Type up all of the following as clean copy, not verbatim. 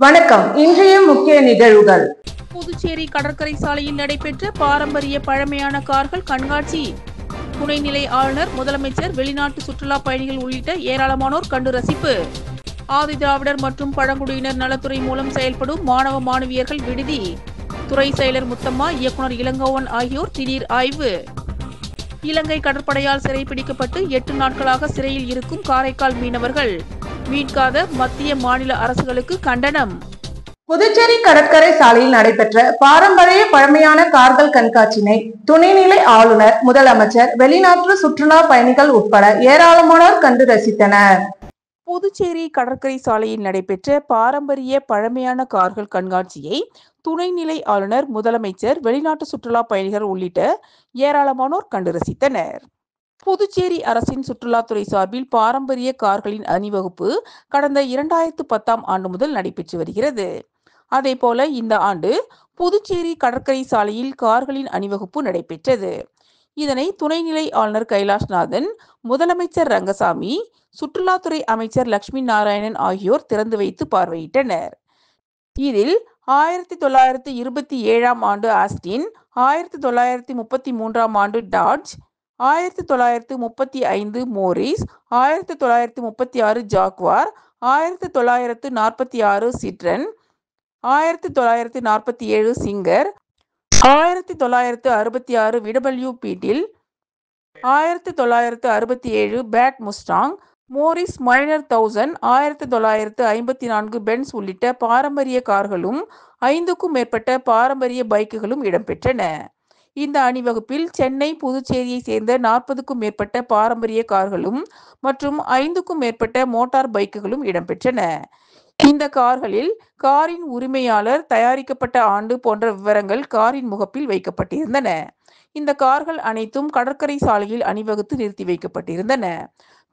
வணக்கம். இன்றைய முக்கிய நிகழ்வுகள். புதுச்சேரி கடற்கரை சாலையில் நடைபெற்ற பாரம்பரிய பழமையான கார்கள் கண்காட்சி. துணைநிலை ஆளுநர், முதலமைச்சர், வெளிநாட்டு சுற்றுலா பயணிகள் உள்ளிட்ட ஏராளமானோர் கண்டு ரசிப்பு. ஆதி திராவிடர் மற்றும் பழங்குடியினர் நலத்துறை மூலம் செயல்படும் மாணவ மாணவியர்கள் விடுதி. துறை செயலர் முத்தம்மா, இயக்குனர் இளங்கோவன் ஆகியோர் திடீர் ஆய்வு. இலங்கை கடற்படையால் சிறைப்பிடிக்கப்பட்டு 8 நாட்களாக சிறையில் இருக்கும் காரைக்கால் மீனவர்கள் மீட்காத மத்திய, மாநில அரசுகளுக்கு கண்டனம். புதுச்சேரி கடற்கரை சாலையில் நடைபெற்ற பாரம்பரிய பழமையான கார்கள் கண்காட்சியினை துணைநிலை ஆளுநர், முதலமைச்சர், வெளிநாட்டு சுற்றுலா பயணிகள் உட்பட ஏராளமானோர் கண்டு ரசித்தனர். புதுச்சேரி கடற்கரை சாலையில் நடைபெற்ற பாரம்பரிய பழமையான கார்கள் கண்காட்சியை துணைநிலை ஆளுநர், முதலமைச்சர், வெளிநாட்டு சுற்றுலா பயணிகள் உள்ளிட்ட ஏராளமானோர் கண்டு ரசித்தனர். புதுச்சேரி அரசின் சுற்றுலாத்துறை சார்பில் பாரம்பரிய கார்களின் அணிவகுப்பு கடந்த 2010ஆம் ஆண்டு முதல் நடைபெற்று வருகிறது. அதேபோல இந்த ஆண்டு புதுச்சேரி கடற்கரை சாலையில் கார்களின் அணிவகுப்பு நடைபெற்றது. இதனை துணைநிலை ஆளுநர் கைலாஷ்நாதன், முதலமைச்சர் ரங்கசாமி, சுற்றுலாத்துறை அமைச்சர் லட்சுமி நாராயணன் ஆகியோர் திறந்து வைத்து பார்வையிட்டனர். இதில் 1927ஆம் ஆண்டு ஆஸ்டின், 1933ஆம் ஆண்டு Dodge, 1935 Morris, 1936 Jaguar, 1946 Citroen, 1947 Singer, 1966 VW Beetle, 1967 பேட் முஸ்டாங், மோரிஸ் மைனர் 1000, 1954 பென்ஸ் உள்ளிட்ட பாரம்பரிய கார்களும் 5க்கும் மேற்பட்ட பாரம்பரிய பைக்குகளும் இடம்பெற்றன. இந்த அணிவகுப்பில் சென்னை, புதுச்சேரியை சேர்ந்த 40க்கும் மேற்பட்ட பாரம்பரிய கார்களும் மற்றும் 5க்கும் மேற்பட்ட மோட்டார் பைக்குகளும் இடம்பெற்றன. இந்த கார்களில் காரின் உரிமையாளர், தயாரிக்கப்பட்ட ஆண்டு போன்ற விவரங்கள் காரின் முகப்பில் வைக்கப்பட்டிருந்தன. இந்த கார்கள் அனைத்தும் கடற்கரை சாலையில் அணிவகுத்து நிறுத்தி வைக்கப்பட்டிருந்தன.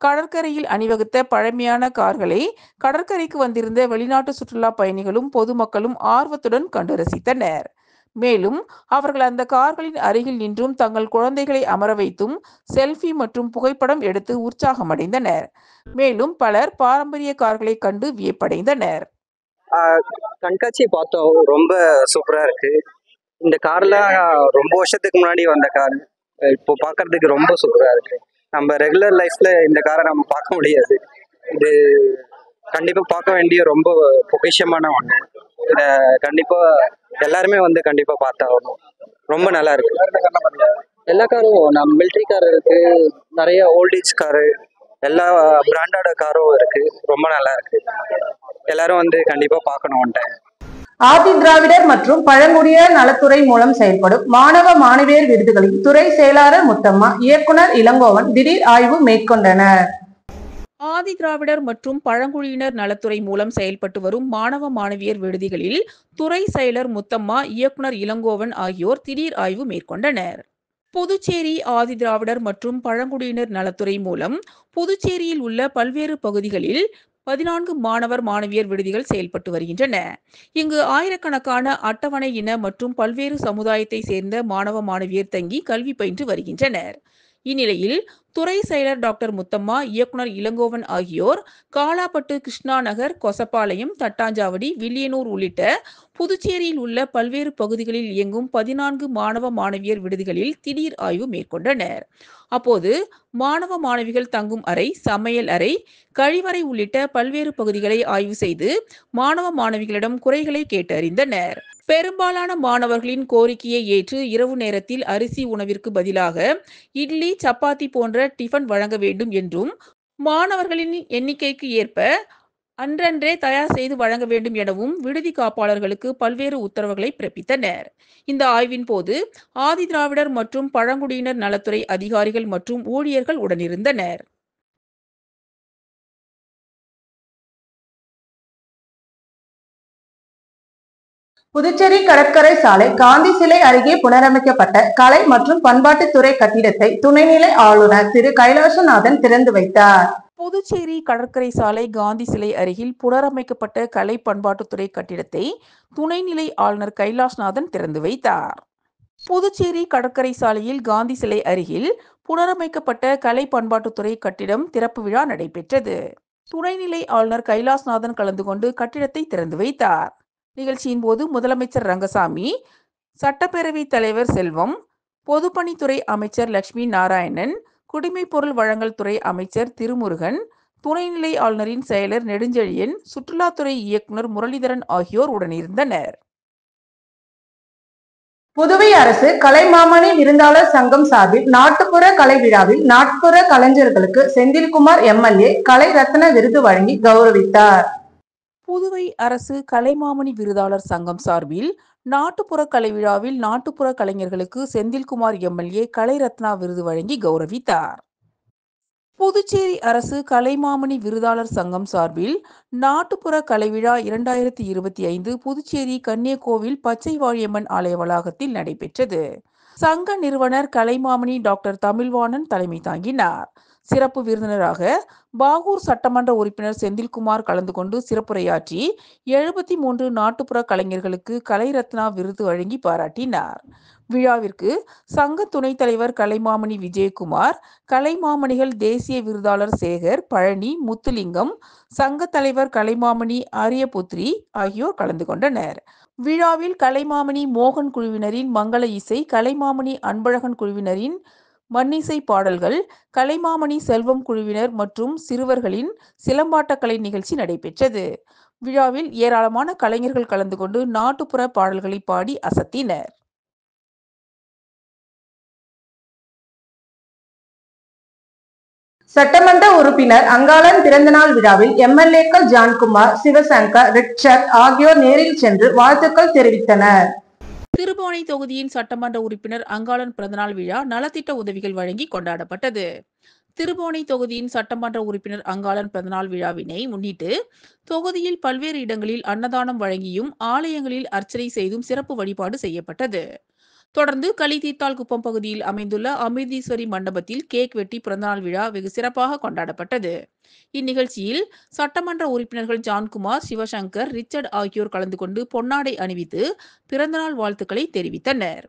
கடற்கரையில் அணிவகுத்த பழமையான கார்களை கடற்கரைக்கு வந்திருந்த வெளிநாட்டு சுற்றுலா பயணிகளும் பொதுமக்களும் ஆர்வத்துடன் கண்டு ரசித்தனர். மேலும் அவர்கள் அந்த கார்களின் அருகில் நின்றும் தங்கள் குழந்தைகளை அமர வைத்தும் செல்ஃபி மற்றும் புகைப்படம் எடுத்து உற்சாகமடைந்தனர். மேலும் பலர் பாரம்பரிய கார்களை கண்டு வியப்படைந்தனர். கண்காட்சியை பார்த்தோம், ரொம்ப சூப்பரா இருக்கு. இந்த கார்லாம் ரொம்ப வருஷத்துக்கு முன்னாடி வந்த கார் இப்போ பார்க்கறதுக்கு ரொம்ப சூப்பரா இருக்கு. நம்ம ரெகுலர் லைஃப்ல இந்த காரை நம்ம பார்க்க முடியாது. இது கண்டிப்பா பார்க்க வேண்டிய ரொம்ப பொக்கிஷமான ஒண்ணு. இத கண்டிப்பா எல்லாருமே வந்து கண்டிப்பா பார்த்தாகணும். ரொம்ப நல்லா இருக்கு. எல்லா காரும், நம்ம மிலிட்ரி கார் இருக்கு, நிறைய ஓல்டேஜ் காரு, எல்லா பிராண்டோட காரும் இருக்கு. ரொம்ப நல்லா இருக்கு. எல்லாரும் வந்து கண்டிப்பா பார்க்கணும். ஆதி திராவிடர் மற்றும் பழங்குடியினர் நலத்துறை மூலம் செயல்படும் மாணவ மாணவியர் விருதுகளில் துறை செயலாளர் முத்தம்மா, இயக்குனர் இளங்கோவன் திடீர் ஆய்வு மேற்கொண்டனர். ஆதி திராவிடர் மற்றும் பழங்குடியினர் நலத்துறை மூலம் செயல்பட்டு வரும் மாணவ மாணவியர் விடுதிகளில் துறை செயலர் முத்தம்மா, இயக்குனர் இளங்கோவன் ஆகியோர் திடீர் ஆய்வு மேற்கொண்டனர். புதுச்சேரி ஆதி திராவிடர் மற்றும் பழங்குடியினர் நலத்துறை மூலம் புதுச்சேரியில் உள்ள பல்வேறு பகுதிகளில் 14 மாணவர் மாணவியர் விடுதிகள் செயல்பட்டு வருகின்றன. இங்கு ஆயிரக்கணக்கான அட்டவணை இன மற்றும் பல்வேறு சமுதாயத்தை சேர்ந்த மாணவ மாணவியர் தங்கி கல்வி பயின்று வருகின்றனர். இந்நிலையில் துறை செயலர் டாக்டர் முத்தம்மா, இயக்குனர் இளங்கோவன் ஆகியோர் காலாப்பட்டு, கிருஷ்ணா நகர், கொசப்பாளையம், தட்டாஞ்சாவடி, வில்லியனூர் உள்ளிட்ட புதுச்சேரியில் உள்ள பல்வேறு பகுதிகளில் இயங்கும் 14 மாணவ மாணவியர் விடுதிகளில் திடீர் ஆய்வு மேற்கொண்டனர். அப்போது மாணவ மாணவிகள் தங்கும் அறை, சமையல் அறை, கழிவறை உள்ளிட்ட பல்வேறு பகுதிகளை ஆய்வு செய்து மாணவ மாணவிகளிடம் குறைகளை கேட்டறிந்தனர். பெரும்பாலான மாணவர்களின் கோரிக்கையை ஏற்று இரவு நேரத்தில் அரிசி உணவிற்கு பதிலாக இட்லி, சப்பாத்தி போன்ற டிஃபன் வழங்க வேண்டும் என்றும், மாணவர்களின் எண்ணிக்கைக்கு ஏற்ப அன்றன்றே தயார் செய்து வழங்க வேண்டும் எனவும் விடுதி காப்பாளர்களுக்கு பல்வேறு உத்தரவுகளை பிறப்பித்தனர். இந்த ஆய்வின் போது ஆதி திராவிடர் மற்றும் பழங்குடியினர் நலத்துறை அதிகாரிகள் மற்றும் ஊழியர்கள் உடனிருந்தனர். புதுச்சேரி கடற்கரை சாலை காந்தி சிலை அருகே புனரமைக்கப்பட்ட கலை மற்றும் பண்பாட்டுத்துறை கட்டிடத்தை துணைநிலை ஆளுநர் திரு கைலாசநாதன் திறந்து வைத்தார். புதுச்சேரி கடற்கரை சாலை காந்தி சிலை அருகில் புனரமைக்கப்பட்ட கலை பண்பாட்டுத்துறை கட்டிடத்தை துணைநிலை ஆளுநர் கைலாஷ்நாதன் திறந்து வைத்தார். புதுச்சேரி கடற்கரை சாலையில் காந்தி சிலை அருகில் புனரமைக்கப்பட்ட கலை பண்பாட்டுத்துறை கட்டிடம் திறப்பு விழா நடைபெற்றது. துணைநிலை ஆளுநர் கைலாஸ்நாதன் கலந்து கொண்டு கட்டிடத்தை திறந்து வைத்தார். நிகழ்ச்சியின் போது முதலமைச்சர் ரங்கசாமி, சட்டப்பேரவைத் தலைவர் செல்வம், பொதுப்பணித்துறை அமைச்சர் லட்சுமி நாராயணன், குடிமைப் பொருள் வழங்கல் துறை அமைச்சர் திருமுருகன், துணைநிலை ஆளுநரின் செயலர் நெடுஞ்செழியன், சுற்றுலாத்துறை இயக்குனர் முரளிதரன் ஆகியோர் உடனிருந்தனர். புதுவை அரசு கலைமாமணி விருந்தாளர் சங்கம் சார்பில் நாட்டுப்புற கலை விழாவில் நாட்டுப்புற கலைஞர்களுக்கு செந்தில்குமார் எம்எல்ஏ கலை ரத்ன விருது வழங்கி கௌரவித்தார். புதுவை அரசு கலைமாமணி விருதாளர் சங்கம் சார்பில் நாட்டுப்புற கலை விழாவில் நாட்டுப்புற கலைஞர்களுக்கு செந்தில்குமார் எம்எல்ஏ கலை ரத்னா விருது வழங்கி கௌரவித்தார். புதுச்சேரி அரசு கலைமாமணி விருதாளர் சங்கம் சார்பில் நாட்டுப்புற கலை விழா 2025 புதுச்சேரி கன்னியகோவில் பச்சை வாழியம்மன் ஆலய வளாகத்தில் நடைபெற்றது. சங்க நிறுவனர் கலைமாமணி டாக்டர் தமிழ்வாணன் தலைமை தாங்கினார். சிறப்பு விருந்தினராக பாகூர் சட்டமன்ற உறுப்பினர் செந்தில்குமார் கலந்து கொண்டு சிறப்புரையாற்றி 73 நாட்டுப்புற கலைஞர்களுக்கு கலை ரத்னா விருது வழங்கி பாராட்டினார். விழாவிற்கு சங்க துணைத் தலைவர் கலைமாமணி விஜயகுமார், கலைமாமணிகள் தேசிய விருதாளர் சேகர், பழனி, முத்துலிங்கம், சங்க தலைவர் கலைமாமணி ஆரியபுத்ரி ஆகியோர் கலந்து கொண்டனர். விழாவில் கலைமாமணி மோகன் குழுவினரின் மங்கள இசை, கலைமாமணி அன்பழகன் குழுவினரின் மன்னிசை பாடல்கள், கலைமாமணி செல்வம் குழுவினர் மற்றும் சிறுவர்களின் சிலம்பாட்டக்கலை நிகழ்ச்சி நடைபெற்றது. விழாவில் ஏராளமான கலைஞர்கள் கலந்து கொண்டு நாட்டுப்புற பாடல்களை பாடி அசத்தினர். சட்டமன்ற உறுப்பினர் அங்காளன் பிறந்தநாள் விழாவில் எம்எல்ஏக்கள் ஜான்குமார், சிவசங்கர், ரிச்சர்ட் ஆகியோர் நேரில் சென்று வாழ்த்துக்கள் தெரிவித்தனர். திருபுவனை தொகுதியின் சட்டமன்ற உறுப்பினர் அங்காளன் பிறந்தநாள் விழா நலத்திட்ட உதவிகள் வழங்கி கொண்டாடப்பட்டது. திருபுவனை தொகுதியின் சட்டமன்ற உறுப்பினர் அங்காளன் பிறந்தநாள் விழாவினை முன்னிட்டு தொகுதியில் பல்வேறு இடங்களில் அன்னதானம் வழங்கியும் ஆலயங்களில் அர்ச்சனை செய்தும் சிறப்பு வழிபாடு செய்யப்பட்டது. தொடர்ந்து களித்தீர்த்தால் குப்பம் பகுதியில் அமைந்துள்ள அமிர்தீஸ்வரி மண்டபத்தில் கேக் வெட்டி பிறந்தநாள் விழா வெகு சிறப்பாக கொண்டாடப்பட்டது. இந்நிகழ்ச்சியில் சட்டமன்ற உறுப்பினர்கள் ஜான்குமார், சிவசங்கர், ரிச்சர்ட் ஆகியோர் கலந்து கொண்டு பொன்னாடை அணிவித்து பிறந்தநாள் வாழ்த்துக்களை தெரிவித்தனர்.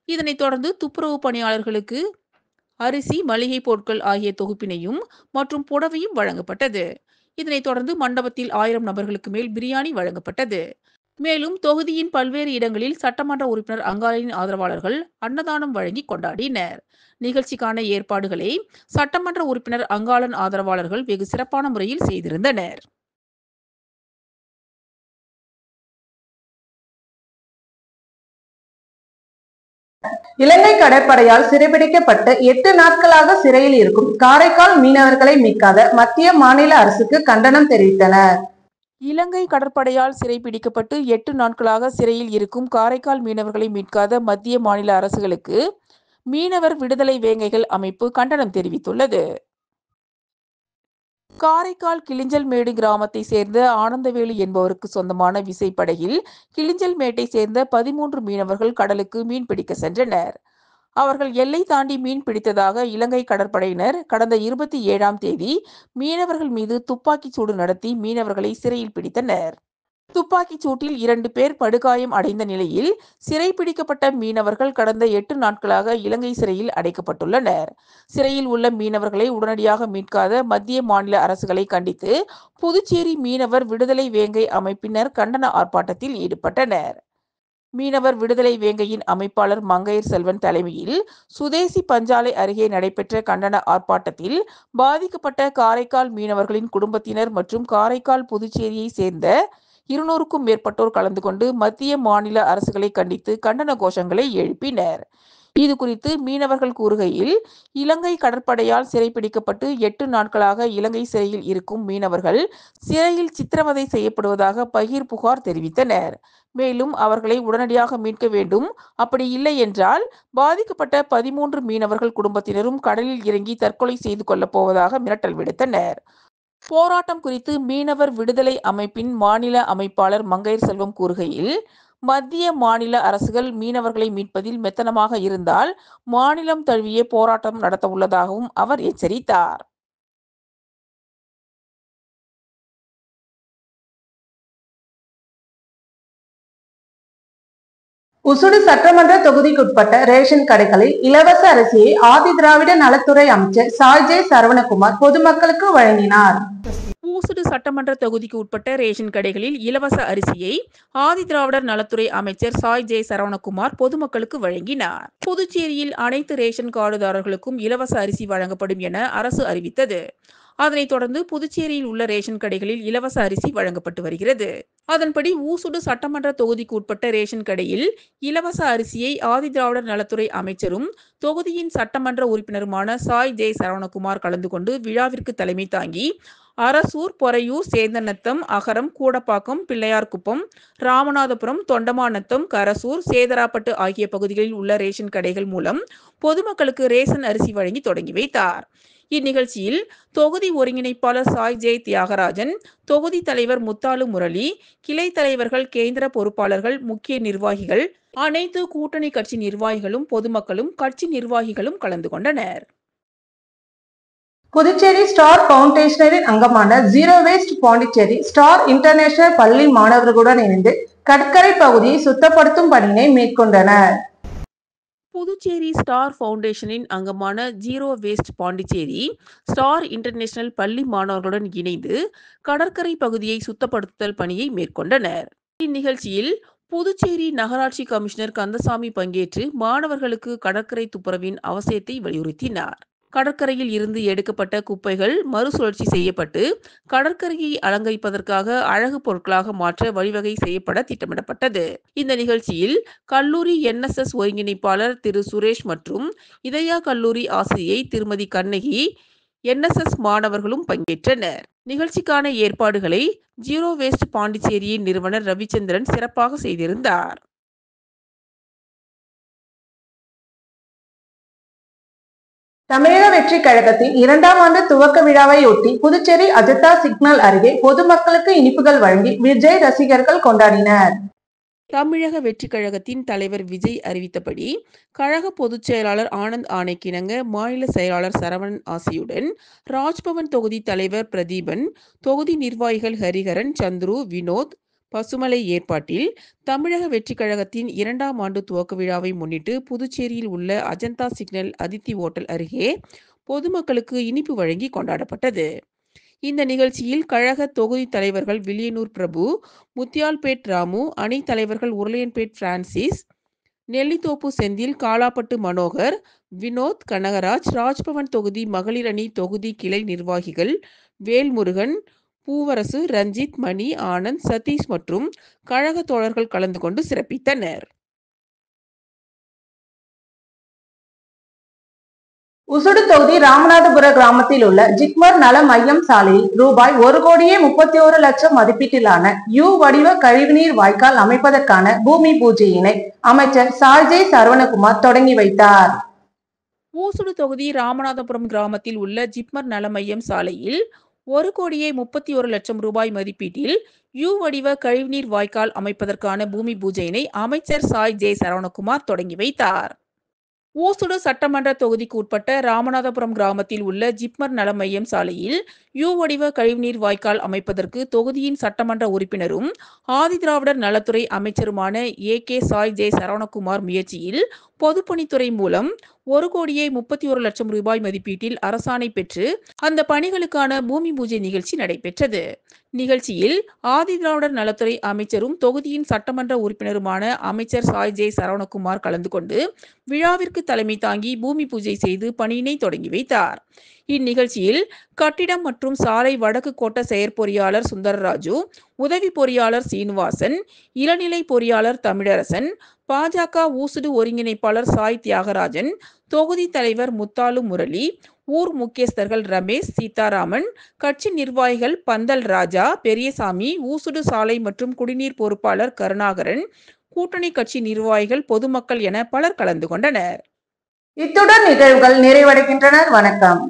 இதனைத் தொடர்ந்து துப்புரவு பணியாளர்களுக்கு அரிசி, மளிகை பொருட்கள் ஆகிய தொகுப்பினையும் மற்றும் புடவையும் வழங்கப்பட்டது. இதனைத் தொடர்ந்து மண்டபத்தில் 1000 நபர்களுக்கு மேல் பிரியாணி வழங்கப்பட்டது. மேலும் தொகுதியின் பல்வேறு இடங்களில் சட்டமன்ற உறுப்பினர் அங்காளனின் ஆதரவாளர்கள் அன்னதானம் வழங்கி கொண்டாடினர். நிகழ்ச்சிக்கான ஏற்பாடுகளை சட்டமன்ற உறுப்பினர் அங்காளன் ஆதரவாளர்கள் வெகு சிறப்பான முறையில் செய்திருந்தனர். இலங்கை கடற்படையால் சிறைபிடிக்கப்பட்டு 8 நாட்களாக சிறையில் இருக்கும் காரைக்கால் மீனவர்களை மீட்காத மத்திய மாநில அரசுக்கு கண்டனம் தெரிவித்தனர். இலங்கை கடற்படையால் சிறைபிடிக்கப்பட்டு 8 நாட்களாக சிறையில் இருக்கும் காரைக்கால் மீனவர்களை மீட்காத மத்திய மாநில அரசுகளுக்கு மீனவர் விடுதலை வேங்கைகள் அமைப்பு கண்டனம் தெரிவித்துள்ளது. காரைக்கால் கிளிஞ்சல்மேடு கிராமத்தை சேர்ந்த ஆனந்தவேலு என்பவருக்கு சொந்தமான விசைப்படகில் கிளிஞ்சல்மேட்டை சேர்ந்த 13 மீனவர்கள் கடலுக்கு மீன் பிடிக்க சென்றனர். அவர்கள் எல்லை தாண்டி மீன் பிடித்ததாக இலங்கை கடற்படையினர் கடந்த 27ஆம் தேதி மீனவர்கள் மீது துப்பாக்கிச் சூடு நடத்தி மீனவர்களை சிறையில் பிடித்தனர். துப்பாக்கிச் சூட்டில் 2 பேர் படுகாயம் அடைந்த நிலையில் சிறைப்பிடிக்கப்பட்ட மீனவர்கள் கடந்த 8 நாட்களாக இலங்கை சிறையில் அடைக்கப்பட்டுள்ளனர். சிறையில் உள்ள மீனவர்களை உடனடியாக மீட்காத மத்திய மாநில அரசுகளை கண்டித்து புதுச்சேரி மீனவர் விடுதலை வேங்கை அமைப்பினர் கண்டன ஆர்ப்பாட்டத்தில் ஈடுபட்டனர். மீனவர் விடுதலை வேங்கையின் அமைப்பாளர் மங்கையர் செல்வன் தலைமையில் சுதேசி பஞ்சாலை அருகே நடைபெற்ற கண்டன ஆர்ப்பாட்டத்தில் பாதிக்கப்பட்ட காரைக்கால் மீனவர்களின் குடும்பத்தினர் மற்றும் காரைக்கால் புதுச்சேரியை சேர்ந்த 200க்கும் மேற்பட்டோர் கலந்து கொண்டு மத்திய மாநில அரசுகளை கண்டித்து கண்டன கோஷங்களை எழுப்பினர். இது குறித்து மீனவர்கள் கூறுகையில், இலங்கை கடற்படையால் சிறைப்பிடிக்கப்பட்டு 8 நாட்களாக இலங்கை சிறையில் இருக்கும் மீனவர்கள் சிறையில் சித்திரவதை செய்யப்படுவதாக பகீர் புகார் தெரிவித்தனர். மேலும் அவர்களை உடனடியாக மீட்க வேண்டும், அப்படி இல்லை என்றால் பாதிக்கப்பட்ட 13 மீனவர்கள் குடும்பத்தினரும் கடலில் இறங்கி தற்கொலை செய்து கொள்ளப் போவதாக மிரட்டல் விடுத்தனர். போராட்டம் குறித்து மீனவர் விடுதலை அமைப்பின் மாநில அமைப்பாளர் மங்கையர் செல்வம் கூறுகையில், மத்திய மாநில அரசுகள் மீனவர்களை மீட்பதில் மெத்தனமாக இருந்தால் மாநிலம் தழுவிய போராட்டம் நடத்த உள்ளதாகவும் அவர் எச்சரித்தார். உசுடு சட்டமன்ற தொகுதிக்குட்பட்ட ரேஷன் கடைகளில் இலவச அரிசியை ஆதி திராவிட நலத்துறை அமைச்சர் சாய்ஜே சரவணகுமார் பொதுமக்களுக்கு வழங்கினார். ஊசுடு சட்டமன்ற தொகுதிக்கு உட்பட்ட ரேஷன் கடைகளில் இலவச அரிசியை ஆதிதிராவிடர் நலத்துறை அமைச்சர் சாய் ஜே சரவணகுமார் பொதுமக்களுக்கு வழங்கினார். புதுச்சேரியில் அனைத்து ரேஷன் கார்டுதாரர்களுக்கும் இலவச அரிசி வழங்கப்படும் என அரசு அறிவித்தது. அதனைத் தொடர்ந்து புதுச்சேரியில் உள்ள ரேஷன் கடைகளில் இலவச அரிசி வழங்கப்பட்டு வருகிறது. அதன்படி ஊசுடு சட்டமன்ற தொகுதிக்கு உட்பட்ட ரேஷன் கடையில் இலவச அரிசியை ஆதிதிராவிடர் நலத்துறை அமைச்சரும் தொகுதியின் சட்டமன்ற உறுப்பினருமான சாய் ஜே சரவணகுமார் கலந்து கொண்டு விழாவிற்கு தலைமை தாங்கி அரசூர், பொறையூர், சேந்தநத்தம், அகரம், கூடப்பாக்கம், பிள்ளையார்குப்பம், ராமநாதபுரம், தொண்டமாநத்தம், கரசூர், சேதராப்பட்டு ஆகிய பகுதிகளில் உள்ள ரேஷன் கடைகள் மூலம் பொதுமக்களுக்கு ரேஷன் அரிசி வழங்கி தொடங்கி வைத்தார். இந்நிகழ்ச்சியில் தொகுதி ஒருங்கிணைப்பாளர் சாய் ஜே தியாகராஜன், தொகுதி தலைவர் முத்தாலு முரளி, கிளை தலைவர்கள், கேந்திர பொறுப்பாளர்கள், முக்கிய நிர்வாகிகள், அனைத்து கூட்டணி கட்சி நிர்வாகிகளும், பொதுமக்களும், கட்சி நிர்வாகிகளும் கலந்து கொண்டனர். புதுச்சேரி ஸ்டார் பவுண்டேஷனின் அங்கமான zero waste Pondicherry star international பள்ளி மாணவர்களுடன் இணைந்து கடற்கரை பகுதியை சுத்தப்படுத்தும் பணியினை மேற்கொண்டனர். புதுச்சேரி ஸ்டார் பவுண்டேஷனின் அங்கமான zero waste Pondicherry star international பள்ளி மாணவர்களுடன் இணைந்து கடற்கரை பகுதியை சுத்தப்படுத்துதல் பணியை மேற்கொண்டனர். இந்நிகழ்ச்சியில் புதுச்சேரி நகராட்சி கமிஷனர் கந்தசாமி பங்கேற்று மாணவர்களுக்கு கடற்கரை துப்புரவின் அவசியத்தை வலியுறுத்தினார். கடற்கரையில் இருந்து எடுக்கப்பட்ட குப்பைகள் மறுசுழற்சி செய்யப்பட்டு கடற்கரையை அலங்கரிப்பதற்காக அழகு பொருட்களாக மாற்ற வழிவகை செய்யப்பட திட்டமிடப்பட்டது. இந்த நிகழ்ச்சியில் கல்லூரி NSS ஒருங்கிணைப்பாளர் திரு சுரேஷ் மற்றும் இதயா கல்லூரி ஆசிரியை திருமதி கண்ணகி, NSS மாணவர்களும் பங்கேற்றனர். நிகழ்ச்சிக்கான ஏற்பாடுகளை ஜீரோ வேஸ்ட் பாண்டிச்சேரியின் நிறுவனர் ரவிச்சந்திரன் சிறப்பாக செய்திருந்தார். தமிழக வெற்றி கழகத்தின் 2ஆம் ஆண்டு துவக்க விழாவையொட்டி புதுச்சேரி அஜந்தா சிக்னல் அருகே பொதுமக்களுக்கு இனிப்புகள் வழங்கி விஜய் ரசிகர்கள் கொண்டாடினர். தமிழக வெற்றி கழகத்தின் தலைவர் விஜய் அறிவித்தபடி கழக பொதுச் செயலாளர் ஆனந்த் ஆணைக்கிணங்க மாநில செயலாளர் சரவணன் ஆசியுடன் ராஜ்பவன் தொகுதி தலைவர் பிரதீபன், தொகுதி நிர்வாகிகள் ஹரிஹரன், சந்துரு, வினோத், பசுமலை ஏற்பாட்டில் தமிழக வெற்றி கழகத்தின் 2ஆம் ஆண்டு துவக்க விழாவை முன்னிட்டு புதுச்சேரியில் உள்ள அஜந்தா சிக்னல் அதித்தி ஓட்டல் அருகே பொதுமக்களுக்கு இனிப்பு வழங்கி கொண்டாடப்பட்டது. இந்த நிகழ்ச்சியில் கழக தொகுதி தலைவர்கள் வில்லியனூர் பிரபு, முத்தியால்பேட் ராமு, அணி தலைவர்கள் உருளையன்பேட் பிரான்சிஸ், நெல்லித்தோப்பு செந்தில், காலாப்பட்டு மனோகர், வினோத், கனகராஜ், ராஜ்பவன் தொகுதி மகளிர் அணி தொகுதி கிளை நிர்வாகிகள் வேல்முருகன், பூவரசு, ரஞ்சித், மணி, ஆனந்த், சதீஷ் மற்றும் கழக தோழர்கள் கலந்து கொண்டு சிறப்பித்தனர். உசுடு தொகுதி ராமநாதபுர கிராமத்தில் உள்ள ஜிப்மர் நல மையம் சாலையில் ரூபாய் 1,31,00,000 மதிப்பீட்டிலான யூ வடிவ கழிவுநீர் வாய்க்கால் அமைப்பதற்கான பூமி பூஜையினை அமைச்சர் சாய் ஜே சரவணகுமார் தொடங்கி வைத்தார். ஊசுடு தொகுதி ராமநாதபுரம் கிராமத்தில் உள்ள ஜிப்மர் நல மையம் சாலையில் 1,31,00,000 ரூபாய் மதிப்பீட்டில் யூ வடிவ கழிவுநீர் வாய்க்கால் அமைப்பதற்கான பூமி பூஜையினை அமைச்சர் சாய் ஜே சரவணகுமார் தொடங்கி வைத்தார். ஊசுடு சட்டமன்ற தொகுதிக்கு உட்பட்ட ராமநாதபுரம் கிராமத்தில் உள்ள ஜிப்மர் நல மையம் சாலையில் யூ வடிவ கழிவுநீர் வாய்க்கால் அமைப்பதற்கு தொகுதியின் சட்டமன்ற உறுப்பினரும் ஆதிதிராவிடர் நலத்துறை அமைச்சருமான AK சாய் ஜே சரவணகுமார் முயற்சியில் பொதுப்பணித்துறை மூலம் 1,31,00,000 ரூபாய் மதிப்பீட்டில் அரசாணை பெற்று அந்த பணிகளுக்கான பூமி பூஜை நிகழ்ச்சி நடைபெற்றது. நிகழ்ச்சியில் ஆதிதிராவிடர் நலத்துறை அமைச்சரும் தொகுதியின் சட்டமன்ற உறுப்பினருமான அமைச்சர் சாய் ஜே சரவணகுமார் கலந்து கொண்டு விழாவிற்கு தலைமை தாங்கி பூமி பூஜை செய்து பணியினை தொடங்கி வைத்தார். இந்நிகழ்ச்சியில் கட்டிடம் மற்றும் சாலை வடக்கு கோட்ட செயற்பொறியாளர் சுந்தரராஜு, உதவி பொறியாளர் சீனிவாசன், இளநிலை பொறியாளர் தமிழரசன், பாஜக ஊசுடு ஒருங்கிணைப்பாளர் சாய் தியாகராஜன், தொகுதி தலைவர் முத்தாலு முரளி, ஊர் முக்கியஸ்தர்கள் ரமேஷ், சீதாராமன், கட்சி நிர்வாகிகள் பந்தல் ராஜா, பெரியசாமி, ஊசுடு சாலை மற்றும் குடிநீர் பொறுப்பாளர் கருணாகரன், கூட்டணி கட்சி நிர்வாகிகள், பொதுமக்கள் என பலர் கலந்து கொண்டனர். இத்துடன் நிகழ்வுகள் நிறைவடைகின்றன. வணக்கம்.